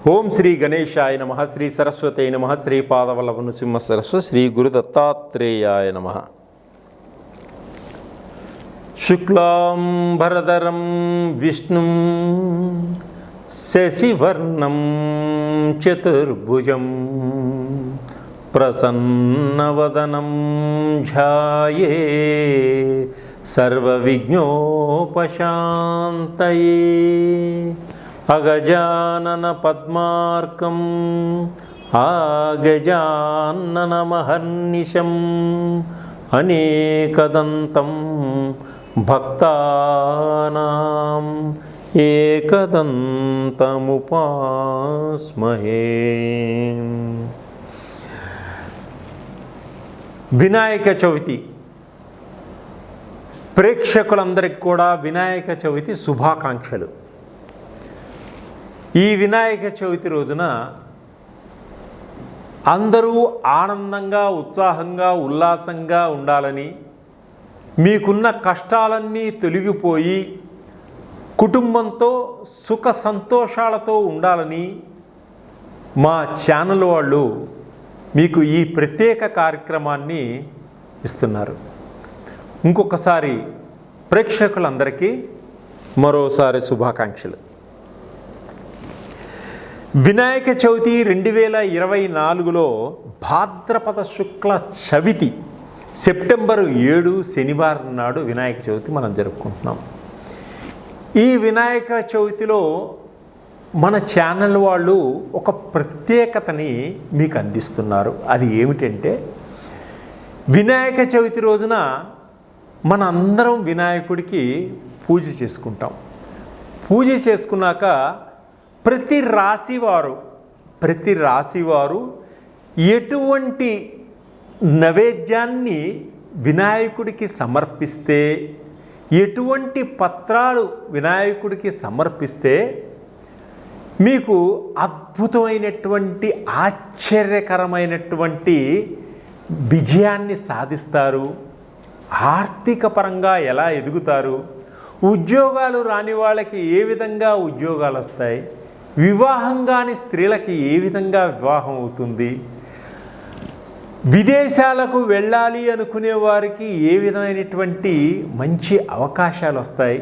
ఓం శ్రీ గణేశాయ నమః, శ్రీ సరస్వతే నమః, శ్రీ పాదవల్లభ నృసింహ సరస్వ, శ్రీ గురు దత్తాత్రేయాయ నమః. శుక్లాం భరధరం విష్ణుం శశివర్ణం చతుర్భుజం ప్రసన్నవదనం ధ్యాయే సర్వవిఘ్నోపశాంతయే. అగజానన పద్మార్కం ఆగజాననమహర్నిశం అనేకదంతం భక్తానాం ఏకదంతముపాస్మహే. వినాయక చవితి ప్రేక్షకులందరికీ కూడా వినాయక చవితి శుభాకాంక్షలు. ఈ వినాయక చవితి రోజున అందరూ ఆనందంగా, ఉత్సాహంగా, ఉల్లాసంగా ఉండాలని, మీకున్న కష్టాలన్నీ తొలగిపోయి కుటుంబంతో సుఖ సంతోషాలతో ఉండాలని మా ఛానల్ వాళ్ళు మీకు ఈ ప్రత్యేక కార్యక్రమాన్ని ఇస్తున్నారు. ఇంకొకసారి ప్రేక్షకులందరికీ మరోసారి శుభాకాంక్షలు. వినాయక చవితి 2024లో భాద్రపద శుక్ల చవితి సెప్టెంబర్ 7 శనివారం నాడు వినాయక చవితి మనం జరుపుకుంటున్నాం. ఈ వినాయక చవితిలో మన ఛానల్ వాళ్ళు ఒక ప్రత్యేకతని మీకు అందిస్తున్నారు. అది ఏమిటంటే, వినాయక చవితి రోజున మన అందరం వినాయకుడికి పూజ చేసుకుంటాం. పూజ చేసుకున్నాక ప్రతి రాశివారు ఎటువంటి నైవేద్యాన్ని వినాయకుడికి సమర్పిస్తే, ఎటువంటి పత్రాలు వినాయకుడికి సమర్పిస్తే మీకు అద్భుతమైనటువంటి ఆశ్చర్యకరమైనటువంటి విజయాన్ని సాధిస్తారు, ఆర్థిక పరంగా ఎలా ఎదుగుతారు, ఉద్యోగాలు రాని వాళ్ళకి ఏ విధంగా ఉద్యోగాలు వస్తాయి, వివాహం కాని స్త్రీలకి ఏ విధంగా వివాహం అవుతుంది, విదేశాలకు వెళ్ళాలి అనుకునే వారికి ఏ విధమైనటువంటి మంచి అవకాశాలు వస్తాయి,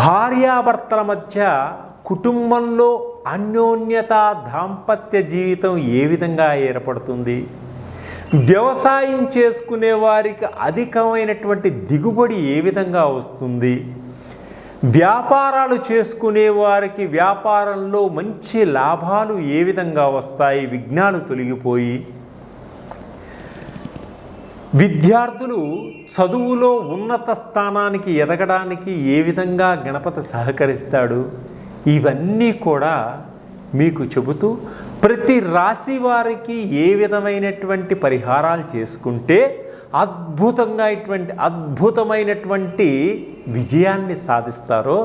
భార్యాభర్తల మధ్య కుటుంబంలో అన్యోన్యత, దాంపత్య జీవితం ఏ విధంగా ఏర్పడుతుంది, వ్యవసాయం చేసుకునే వారికి అధికమైనటువంటి దిగుబడి ఏ విధంగా వస్తుంది, వ్యాపారాలు చేసుకునే వారికి వ్యాపారంలో మంచి లాభాలు ఏ విధంగా వస్తాయి, విఘ్నాలు తొలగిపోయి విద్యార్థులు చదువులో ఉన్నత స్థానానికి ఎదగడానికి ఏ విధంగా గణపతి సహకరిస్తాడు, ఇవన్నీ కూడా మీకు చెబుతూ ప్రతి రాశి వారికి ఏ విధమైనటువంటి పరిహారాలు చేసుకుంటే అద్భుతమైనటువంటి విజయాన్ని సాధిస్తారో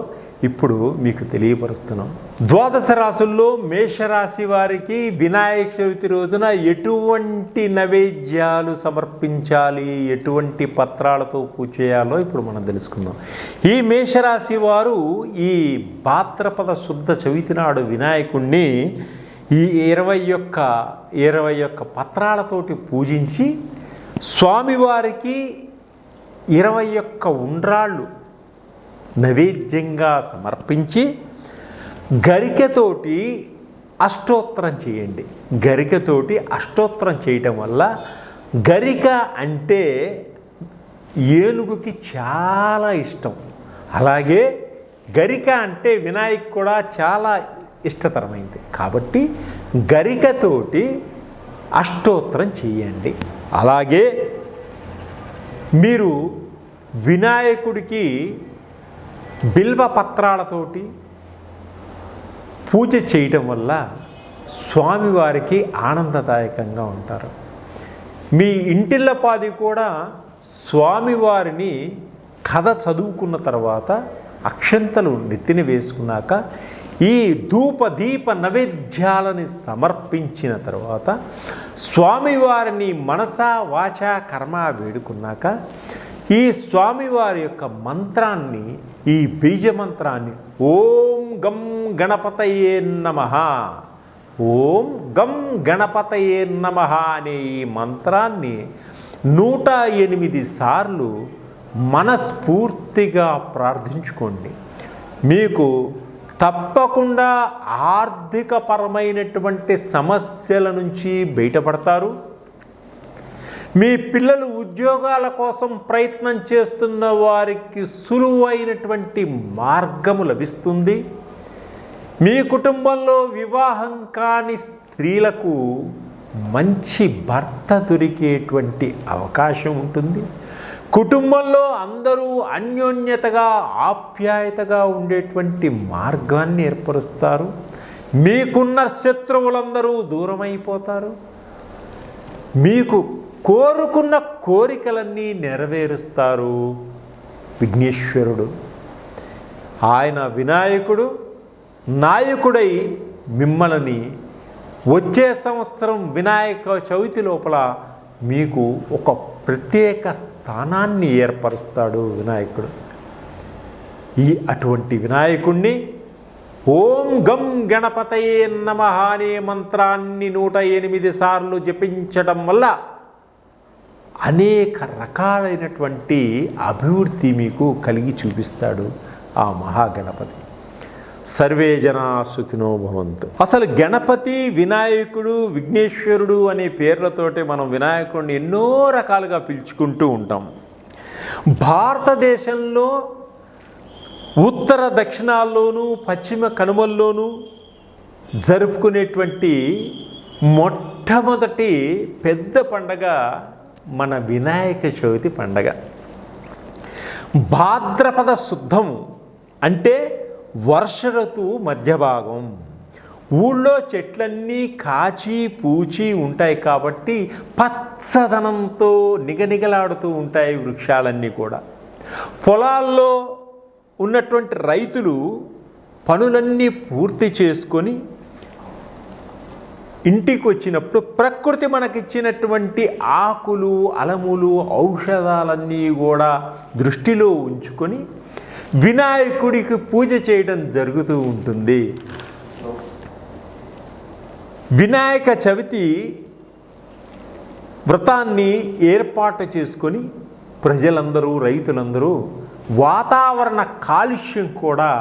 ఇప్పుడు మీకు తెలియపరుస్తున్నాం. ద్వాదశ రాశుల్లో మేషరాశి వారికి వినాయక చవితి రోజున ఎటువంటి నైవేద్యాలు సమర్పించాలి, ఎటువంటి పత్రాలతో పూజ చేయాలో ఇప్పుడు మనం తెలుసుకుందాం. ఈ మేషరాశి వారు ఈ భాద్రపద శుద్ధ చవితి నాడు వినాయకుణ్ణి ఈ 21 పత్రాలతోటి పూజించి స్వామివారికి 21 ఉండ్రాళ్ళు నైవేద్యంగా సమర్పించి గరికతోటి అష్టోత్తరం చేయండి. గరికతోటి అష్టోత్తరం చేయటం వల్ల, గరిక అంటే ఏనుగుకి చాలా ఇష్టం, అలాగే గరిక అంటే వినాయక్ కూడా చాలా ఇష్టతరమైంది. కాబట్టి గరికతోటి అష్టోత్తరం చేయండి. అలాగే మీరు వినాయకుడికి బిల్వ పత్రాలతోటి పూజ చేయటం వల్ల స్వామివారికి ఆనందదాయకంగా ఉంటారు. మీ ఇంటిల్లపాది కూడా స్వామివారిని కథ చదువుకున్న తర్వాత అక్షంతలు నెత్తిన వేసుకున్నాక ఈ ధూప దీప నైవేద్యాలని సమర్పించిన తర్వాత స్వామివారిని మనసా వాచా కర్మ వేడుకున్నాక ఈ స్వామివారి యొక్క మంత్రాన్ని ఈ బీజమంత్రాన్ని ఓం గం గణపతయే నమః, ఓం గం గణపతయే నమః అనే ఈ మంత్రాన్ని 108 సార్లు మనస్ఫూర్తిగా ప్రార్థించుకోండి. మీకు తప్పకుండా ఆర్థికపరమైనటువంటి సమస్యల నుంచి బయటపడతారు. మీ పిల్లలు ఉద్యోగాల కోసం ప్రయత్నం చేస్తున్న వారికి సులువైనటువంటి మార్గము లభిస్తుంది. మీ కుటుంబంలో వివాహం కాని స్త్రీలకు మంచి భర్త దొరికేటువంటి అవకాశం ఉంటుంది. కుటుంబంలో అందరూ అన్యోన్యతగా ఆప్యాయతగా ఉండేటువంటి మార్గాన్ని ఏర్పరుస్తారు. మీకున్న శత్రువులందరూ దూరమైపోతారు. మీకు కోరుకున్న కోరికలన్నీ నెరవేరుస్తారు విఘ్నేశ్వరుడు. ఆయన వినాయకుడు నాయకుడై మిమ్మల్ని వచ్చే సంవత్సరం వినాయక చవితి లోపల మీకు ఒక ప్రత్యేక స్థానాన్ని ఏర్పరుస్తాడు వినాయకుడు. అటువంటి వినాయకుణ్ణి ఓం గం గణపతయే నమః అనే మంత్రాన్ని 108 సార్లు జపించడం వల్ల అనేక రకాలైనటువంటి అభివృద్ధి మీకు కలిగి చూపిస్తాడు ఆ మహాగణపతి. సర్వే జనా సుఖినో భవంతు. అసలు గణపతి, వినాయకుడు, విఘ్నేశ్వరుడు అనే పేర్లతోటి మనం వినాయకుడిని ఎన్నో రకాలుగా పిలుచుకుంటూ ఉంటాం. భారతదేశంలో ఉత్తర దక్షిణాల్లోనూ పశ్చిమ కనుమల్లోనూ జరుపుకునేటువంటి మొట్టమొదటి పెద్ద పండగ మన వినాయక చవితి పండగ. భాద్రపద శుద్ధం అంటే వర్ష ఋతువు మధ్య భాగం. ఊళ్ళో చెట్లన్నీ కాచి పూచి ఉంటాయి కాబట్టి పచ్చదనంతో నిగనిగలాడుతూ ఉంటాయి వృక్షాలన్నీ కూడా. పొలాల్లో ఉన్నటువంటి రైతులు పనులన్నీ పూర్తి చేసుకొని ఇంటికి వచ్చినప్పుడు ప్రకృతి మనకిచ్చినటువంటి ఆకులు, అలములు, ఔషధాలన్నీ కూడా దృష్టిలో ఉంచుకొని వినాయకుడికి పూజ చేయడం జరుగుతూ ఉంటుంది. వినాయక చవితి వ్రతాన్ని ఏర్పాటు చేసుకొని ప్రజలందరూ, రైతులందరూ వాతావరణ కాలుష్యం కూడా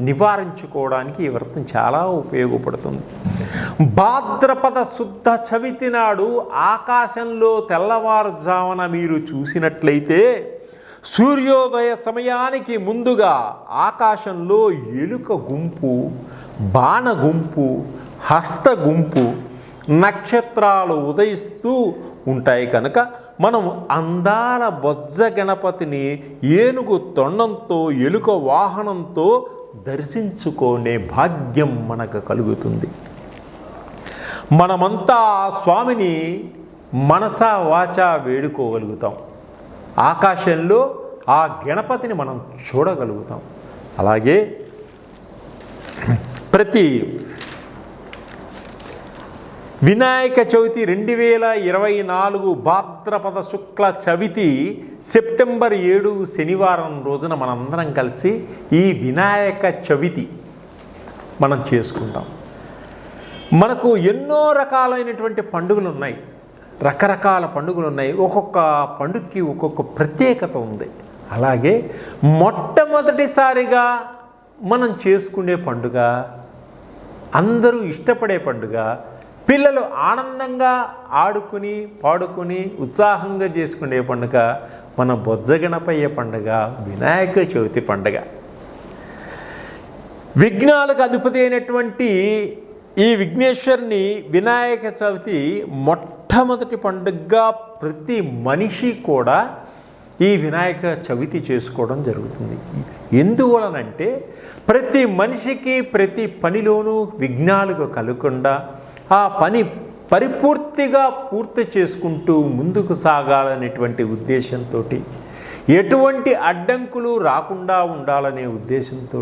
నివారించుకోవడానికి ఈ వ్రతం చాలా ఉపయోగపడుతుంది. భాద్రపద శుద్ధ చవితి నాడు ఆకాశంలో తెల్లవారుజామున మీరు చూసినట్లయితే సూర్యోదయ సమయానికి ముందుగా ఆకాశంలో ఎలుక గుంపు, బాణ గుంపు, హస్త గుంపు, నక్షత్రాలు ఉదయిస్తూ ఉంటాయి. కనుక మనం అందాల బొజ్జ గణపతిని ఏనుగు తొండంతో, ఎలుక వాహనంతో దర్శించుకునే భాగ్యం మనకు కలుగుతుంది. మనమంతా ఆ స్వామిని మనసా వాచా వేడుకోగలుగుతాం. ఆకాశంలో ఆ గణపతిని మనం చూడగలుగుతాం. అలాగే ప్రతి వినాయక చవితి 2024 భాద్రపద శుక్ల చవితి సెప్టెంబర్ 7 శనివారం రోజున మనందరం కలిసి ఈ వినాయక చవితి మనం చేసుకుంటాం. మనకు ఎన్నో రకాలైనటువంటి పండుగలు ఉన్నాయి, రకరకాల పండుగలు ఉన్నాయి. ఒక్కొక్క పండుగకి ఒక్కొక్క ప్రత్యేకత ఉంది. అలాగే మొట్టమొదటిసారిగా మనం చేసుకునే పండుగ, అందరూ ఇష్టపడే పండుగ, పిల్లలు ఆనందంగా ఆడుకుని పాడుకుని ఉత్సాహంగా చేసుకునే పండుగ మన బొజ్జ గణపయ్య పండుగ, వినాయక చవితి పండుగ. విఘ్నాలకు అధిపతి అయినటువంటి ఈ విఘ్నేశ్వరుని వినాయక చవితి మొట్టమొదటి పండుగగా ప్రతి మనిషి కూడా ఈ వినాయక చవితి చేసుకోవడం జరుగుతుంది. ఎందువలనంటే ప్రతి మనిషికి ప్రతి పనిలోనూ విఘ్నాలు కలగకుండా ఆ పని పరిపూర్తిగా పూర్తి చేసుకుంటూ ముందుకు సాగాలనేటువంటి ఉద్దేశంతో, ఎటువంటి అడ్డంకులు రాకుండా ఉండాలనే ఉద్దేశంతో,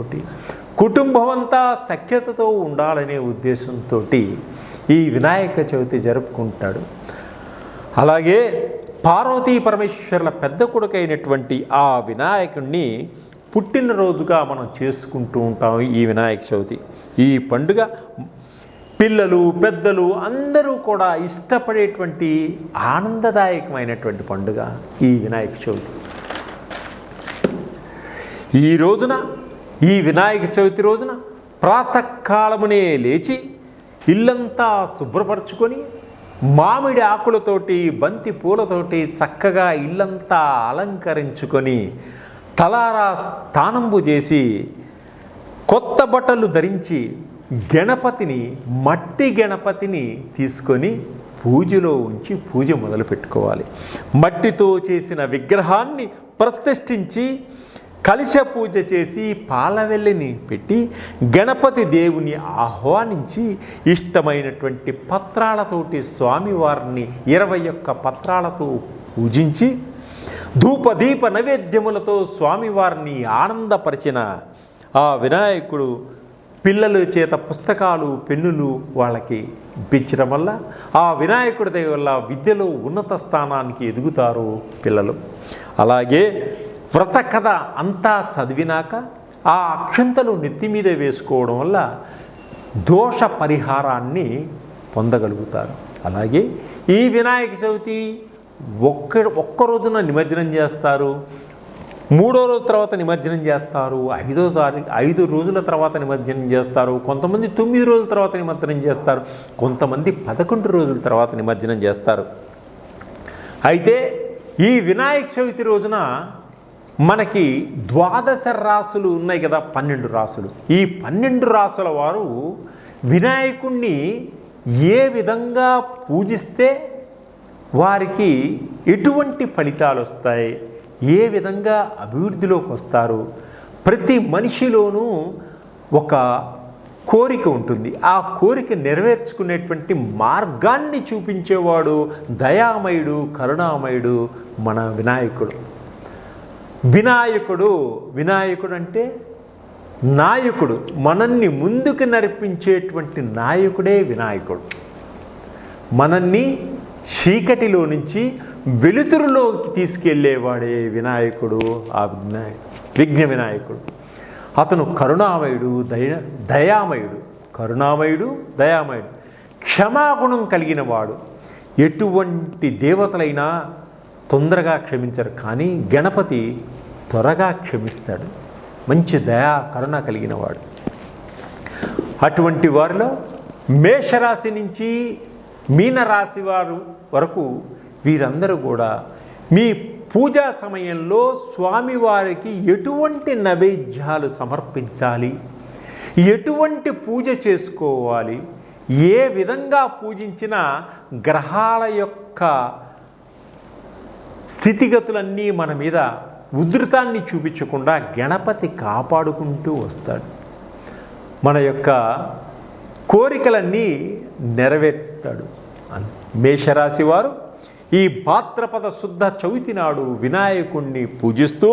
కుటుంబం అంతా సఖ్యతతో ఉండాలనే ఉద్దేశంతో ఈ వినాయక చవితి జరుపుకుంటాడు. అలాగే పార్వతీ పరమేశ్వరుల పెద్ద కొడుకైనటువంటి ఆ వినాయకుడిని పుట్టినరోజుగా మనం చేసుకుంటూ ఉంటాం ఈ వినాయక చవితి. ఈ పండుగ పిల్లలు పెద్దలు అందరూ కూడా ఇష్టపడేటువంటి ఆనందదాయకమైనటువంటి పండుగ ఈ వినాయక చవితి. ఈ రోజున, ఈ వినాయక చవితి రోజున ప్రాతకాలమునే లేచి ఇల్లంతా శుభ్రపరచుకొని మామిడి ఆకులతోటి బంతి పూలతోటి చక్కగా ఇల్లంతా అలంకరించుకొని తలారా స్నానంబు చేసి కొత్త బట్టలు ధరించి గణపతిని, మట్టి గణపతిని తీసుకొని పూజలో ఉంచి పూజ మొదలు పెట్టుకోవాలి. మట్టితో చేసిన విగ్రహాన్ని ప్రతిష్ఠించి కలశ పూజ చేసి పాలవెల్లిని పెట్టి గణపతి దేవుని ఆహ్వానించి ఇష్టమైనటువంటి పత్రాలతోటి స్వామివారిని 21 పత్రాలతో పూజించి ధూపదీప నైవేద్యములతో స్వామివారిని ఆనందపరిచిన ఆ వినాయకుడు పిల్లల చేత పుస్తకాలు పెన్నులు వాళ్ళకి ఇప్పించడం వల్ల ఆ వినాయకుడి దయ వల్ల విద్యలో ఉన్నత స్థానానికి ఎదుగుతారు పిల్లలు. అలాగే వ్రత కథ అంతా చదివినాక ఆ అక్షంతలు నెత్తి మీద వేసుకోవడం వల్ల దోష పరిహారాన్ని పొందగలుగుతారు. అలాగే ఈ వినాయక చవితి ఒక్క రోజున నిమజ్జనం చేస్తారు, 3వ రోజు తర్వాత నిమజ్జనం చేస్తారు, 5 రోజుల తర్వాత నిమజ్జనం చేస్తారు, కొంతమంది 9 రోజుల తర్వాత నిమజ్జనం చేస్తారు, కొంతమంది 11 రోజుల తర్వాత నిమజ్జనం చేస్తారు. అయితే ఈ వినాయక చవితి రోజున మనకి 12 రాసులు ఉన్నాయి కదా, 12 రాసులు. ఈ 12 రాసుల వారు వినాయకుణ్ణి ఏ విధంగా పూజిస్తే వారికి ఎటువంటి ఫలితాలు వస్తాయి, ఏ విధంగా అభివృద్ధిలోకి వస్తారు, ప్రతి మనిషిలోనూ ఒక కోరిక ఉంటుంది. ఆ కోరిక నెరవేర్చుకునేటువంటి మార్గాన్ని చూపించేవాడు దయామయుడు, కరుణామయుడు మన వినాయకుడు. వినాయకుడు అంటే నాయకుడు, మనల్ని ముందుకు నడిపించేటువంటి నాయకుడే వినాయకుడు. మనల్ని చీకటిలో నుంచి వెలుతురులోకి తీసుకెళ్ళేవాడే వినాయకుడు. ఆ విఘ్న వినాయకుడు అతను కరుణామయుడు, దయామయుడు. క్షమాగుణం కలిగిన వాడు. ఎటువంటి దేవతలైనా తొందరగా క్షమించరు, కానీ గణపతి త్వరగా క్షమిస్తాడు. మంచి దయా కరుణ కలిగిన వాడు. అటువంటి వారిలో మేషరాశి నుంచి మీనరాశి వారు వరకు వీరందరూ కూడా మీ పూజా సమయంలో స్వామివారికి ఎటువంటి నైవేద్యాలు సమర్పించాలి, ఎటువంటి పూజ చేసుకోవాలి, ఏ విధంగా పూజించినా గ్రహాల యొక్క స్థితిగతులన్నీ మన మీద ఉధృతాన్ని చూపించకుండా గణపతి కాపాడుకుంటూ వస్తాడు. మన యొక్క కోరికలన్నీ నెరవేర్చుతాడు. మేషరాశి వారు ఈ భాద్రపద శుద్ధ చవితి నాడు వినాయకుణ్ణి పూజిస్తూ